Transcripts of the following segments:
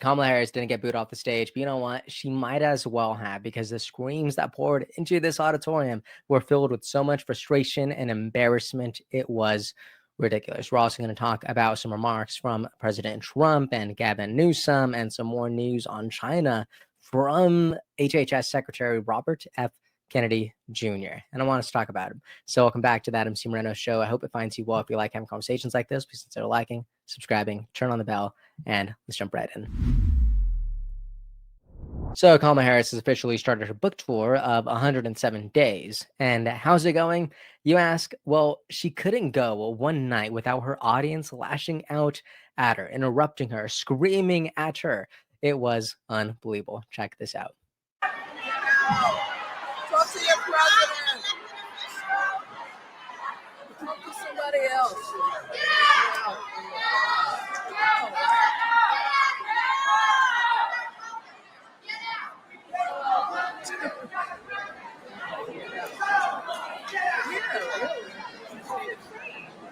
Kamala Harris didn't get booed off the stage, but you know what? She might as well have, because the screams that poured into this auditorium were filled with so much frustration and embarrassment. It was ridiculous. We're also going to talk about some remarks from President Trump and Gavin Newsom and some more news on China from HHS Secretary Robert F. Kennedy Jr. And I want us to talk about him. So welcome back to the Adam C. Moreno Show. I hope it finds you well. If you like having conversations like this, please consider liking, subscribing, turn on the bell, and let's jump right in. So Kamala Harris has officially started her book tour of 107 days. And how's it going? You ask. Well, she couldn't go one night without her audience lashing out at her, interrupting her, screaming at her. It was unbelievable. Check this out. Talk to your president. Talk to somebody else.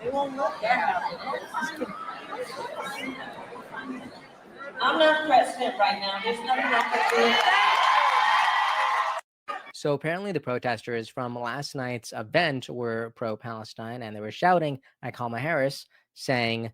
They won't look that. I'm not president right now. There's nothing I can do. So apparently the protesters from last night's event were pro-Palestine, and they were shouting at Kamala Harris saying,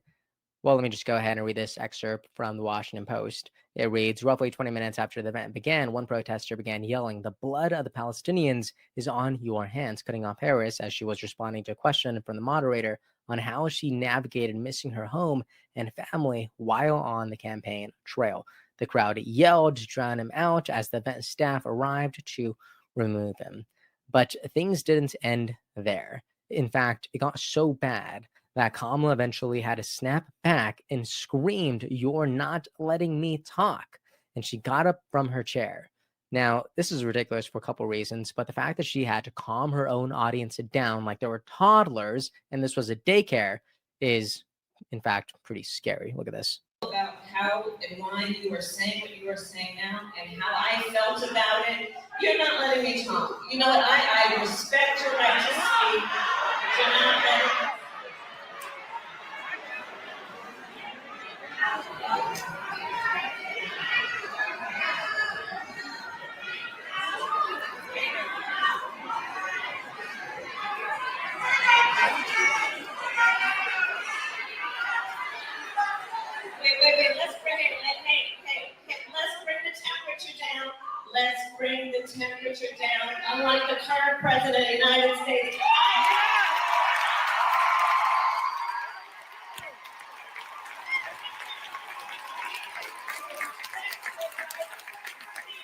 well, let me just go ahead and read this excerpt from the Washington Post. It reads, roughly 20 minutes after the event began, one protester began yelling, "The blood of the Palestinians is on your hands," cutting off Harris as she was responding to a question from the moderator on how she navigated missing her home and family while on the campaign trail. The crowd yelled to drown him out as the event staff arrived to remove him. But things didn't end there. In fact, it got so bad that Kamala eventually had to snap back and screamed, "You're not letting me talk." And she got up from her chair. Now, this is ridiculous for a couple reasons, but the fact that she had to calm her own audience down like they were toddlers and this was a daycare is, in fact, pretty scary. Look at this. About how and why you were saying what you were saying now and how I felt about it. You're not letting me talk. You know what? I respect your right to speak. You're not letting. Wait. Let's bring it. Hey. Let's bring the temperature down. Let's bring the temperature down. Unlike the current president of the United States.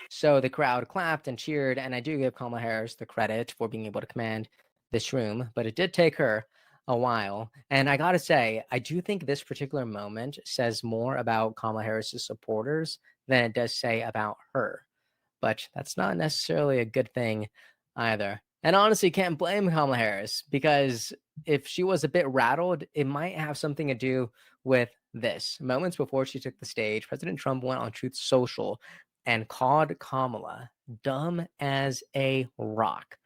So the crowd clapped and cheered, and I do give Kamala Harris the credit for being able to command this room, but it did take her a while. And I gotta say, I do think this particular moment says more about Kamala Harris's supporters than it does say about her. But that's not necessarily a good thing either. And honestly, can't blame Kamala Harris, because if she was a bit rattled, it might have something to do with this. Moments before she took the stage, President Trump went on Truth Social and called Kamala dumb as a rock.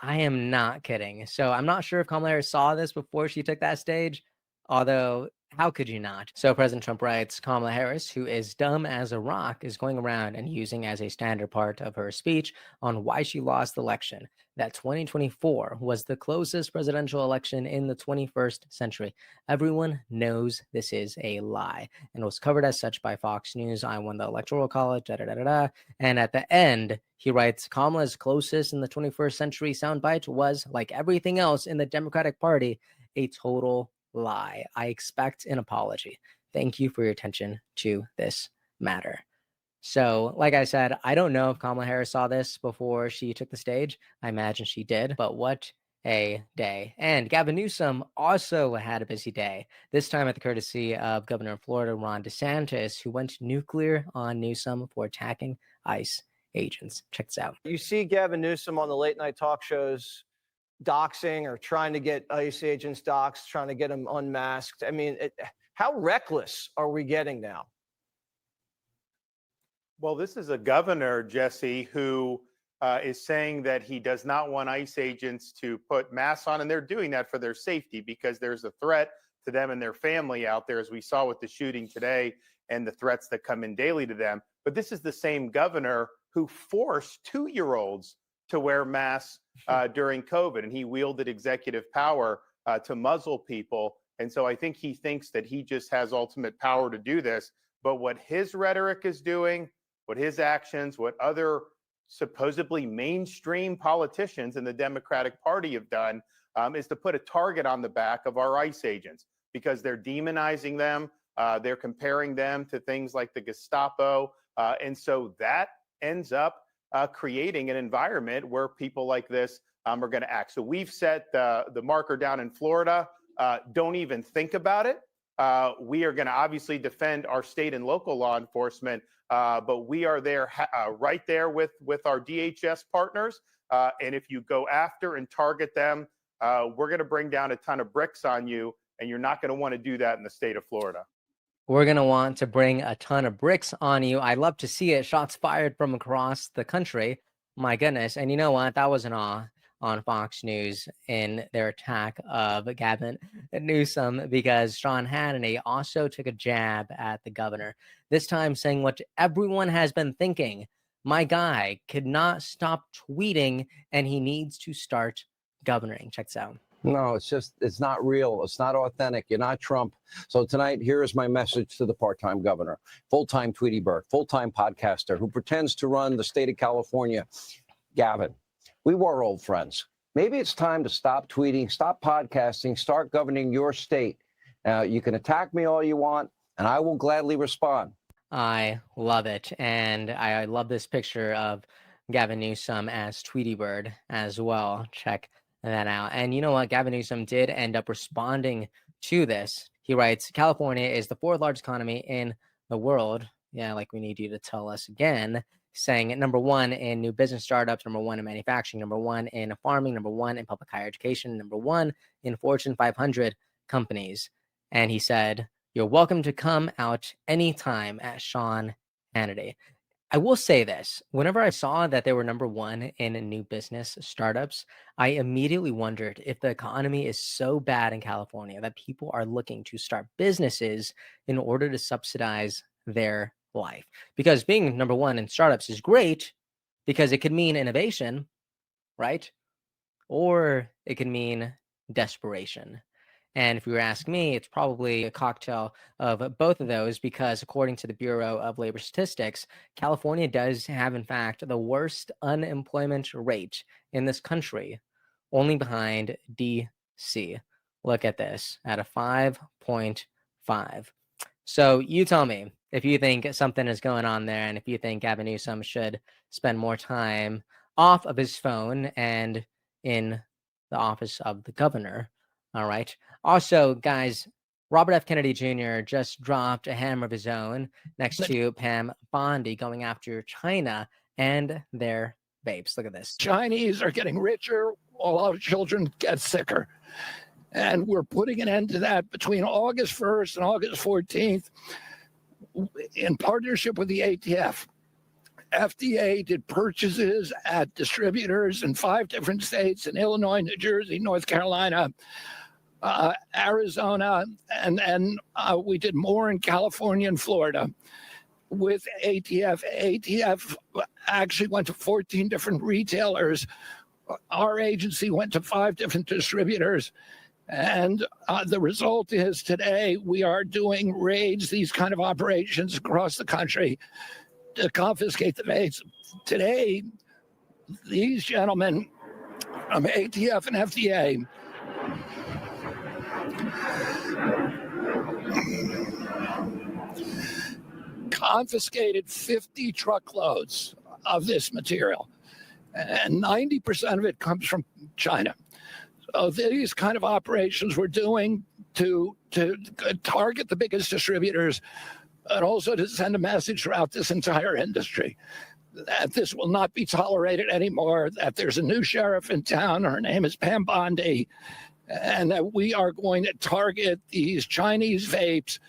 I am not kidding. So I'm not sure if Kamala Harris saw this before she took that stage, although how could you not? So President Trump writes, Kamala Harris, who is dumb as a rock, is going around and using as a standard part of her speech on why she lost the election, that 2024 was the closest presidential election in the 21st century. Everyone knows this is a lie and was covered as such by Fox News. I won the electoral college, And at the end, he writes, Kamala's closest in the 21st century soundbite was, like everything else in the Democratic Party, a total lie. I expect an apology. Thank you for your attention to this matter. So, like I said, I don't know if Kamala Harris saw this before she took the stage. I imagine she did, but what a day. And Gavin Newsom also had a busy day, this time at the courtesy of Governor of Florida, Ron DeSantis, who went nuclear on Newsom for attacking ICE agents. Check this out. You see Gavin Newsom on the late night talk shows doxing or trying to get ICE agents doxed, trying to get them unmasked. I mean, how reckless are we getting now? Well, this is a governor, Jesse, who is saying that he does not want ICE agents to put masks on, and they're doing that for their safety because there's a threat to them and their family out there, as we saw with the shooting today and the threats that come in daily to them. But this is the same governor who forced 2-year-olds to wear masks during COVID, and he wielded executive power to muzzle people. And so I think he thinks that he just has ultimate power to do this. But what his rhetoric is doing, what his actions, what other supposedly mainstream politicians in the Democratic Party have done is to put a target on the back of our ICE agents, because they're demonizing them. They're comparing them to things like the Gestapo. And so that ends up creating an environment where people like this are going to act. So we've set the marker down in Florida. Don't even think about it. We are going to obviously defend our state and local law enforcement, but we are there right there with our DHS partners. And if you go after and target them, we're going to bring down a ton of bricks on you, and you're not going to want to do that in the state of Florida. We're going to want to bring a ton of bricks on you. I'd love to see it. Shots fired from across the country. My goodness. And you know what? That was an awe on Fox News in their attack of Gavin Newsom, because Sean Hannity also took a jab at the governor, this time saying what everyone has been thinking. My guy could not stop tweeting, and he needs to start governing. Check this out. No, it's not real. It's not authentic. You're not Trump. So tonight, here is my message to the part-time governor, full-time Tweety Bird, full-time podcaster who pretends to run the state of California. Gavin, we were old friends. Maybe it's time to stop tweeting, stop podcasting, start governing your state. You can attack me all you want, and I will gladly respond. I love it. And I love this picture of Gavin Newsom as Tweety Bird as well. Check that out. And you know what? Gavin Newsom did end up responding to this. He writes, California is the 4th largest economy in the world. Yeah, like we need you to tell us again. Saying number 1 in new business startups, number 1 in manufacturing, number 1 in farming, number 1 in public higher education, number 1 in Fortune 500 companies. And he said, you're welcome to come out anytime at Sean Hannity. I will say this, whenever I saw that they were number 1 in new business startups, I immediately wondered if the economy is so bad in California that people are looking to start businesses in order to subsidize their life. Because being number 1 in startups is great, because it could mean innovation, right? Or it could mean desperation. And if you ask me, it's probably a cocktail of both of those, because according to the Bureau of Labor Statistics, California does have, in fact, the worst unemployment rate in this country, only behind DC. Look at this, at a 5.5. So you tell me if you think something is going on there, and if you think Gavin Newsom should spend more time off of his phone and in the office of the governor. All right. Also, guys, Robert F. Kennedy Jr. just dropped a hammer of his own next to Pam Bondi, going after China and their vapes. Look at this. Chinese are getting richer while our children get sicker. And we're putting an end to that between August 1st and August 14th in partnership with the ATF. FDA did purchases at distributors in 5 different states, in Illinois, New Jersey, North Carolina, Arizona, and we did more in California and Florida with ATF. ATF actually went to 14 different retailers. Our agency went to 5 different distributors. And the result is today we are doing raids, these kind of operations across the country to confiscate the vapes. Today, these gentlemen from ATF and FDA confiscated 50 truckloads of this material, and 90% of it comes from China. So these kind of operations we're doing to target the biggest distributors, but also to send a message throughout this entire industry that this will not be tolerated anymore, that there's a new sheriff in town, her name is Pam Bondi, and that we are going to target these Chinese vapes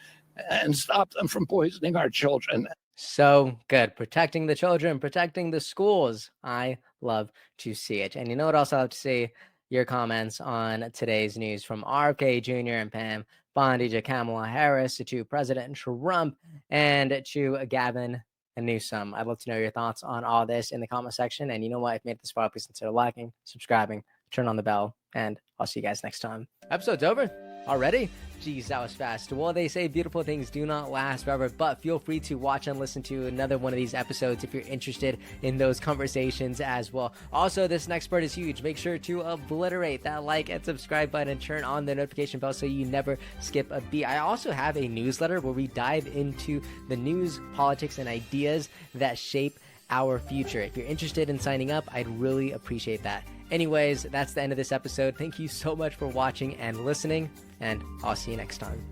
and stop them from poisoning our children. So good. Protecting the children, protecting the schools. I love to see it. And you know what else I love to see? your comments on today's news, from RK Jr. and Pam Bondi to Kamala Harris to President Trump and to Gavin and Newsom. I'd love to know your thoughts on all this in the comment section. And you know what? If you made it this far, please consider liking, subscribing, turn on the bell, and I'll see you guys next time. Episode's over already? Jeez, that was fast. Well, they say beautiful things do not last forever, but feel free to watch and listen to another one of these episodes if you're interested in those conversations as well. Also, this next part is huge. Make sure to obliterate that like and subscribe button and turn on the notification bell so you never skip a beat. I also have a newsletter where we dive into the news, politics, and ideas that shape our future. If you're interested in signing up, I'd really appreciate that. Anyways, that's the end of this episode. Thank you so much for watching and listening, and I'll see you next time.